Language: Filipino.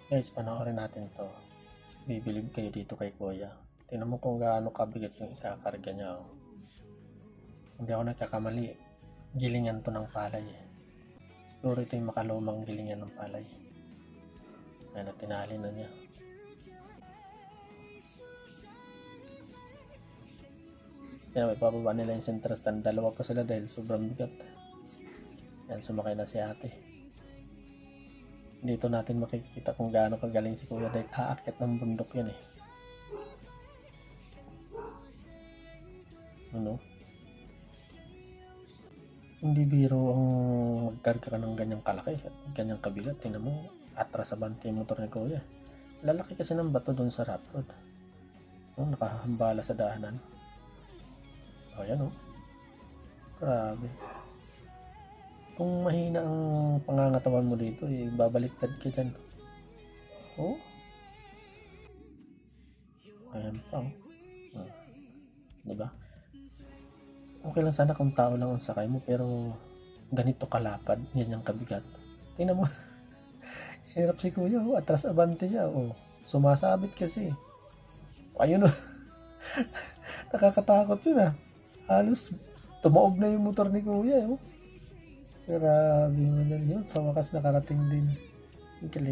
Guys, panoorin natin to. Bibilib kayo dito kay Kuya. Tingnan mo kung gaano kabigat yung ikakarga niya. Oh. Hindi ako nagkakamali. Gilingan to ng palay. Siguro ito yung makalumang gilingan ng palay. Ayan, tinali na niya. Yan, may pababa nila yung sentral stand. Dalawa pa sila dahil sobrang bigat. Yan, sumakay na si ate. Dito natin makikita kung gaano kagaling si Kuya dahil aakyat ng bundok yan eh. Ano? Hindi biro ang magkarga ka ng ganyang kalaki at ganyang kabigat. Tingnan mo, atras sa bante yung motor ni Kuya. Lalaki kasi ng bato doon sa rough road. Oh, nakahambala sa daanan. O, yan o. Grabe. Kung mahina ang pangangatawan mo dito, eh, babaliktad ka dyan. Oh. Ayan pa oh. Diba? Okay lang sana kung tao lang ang sakay mo, pero ganito kalapad, yan yung kabigat. Tingnan mo. Hirap si Kuya, oh. Atras abante siya. Oh. Sumasabit kasi. Ayun oh. Nakakatakot yun ah. Halos tumaob na yung motor ni Kuya. Oh. Grabe mo na yun. Sa wakas nakarating din. Ang galing.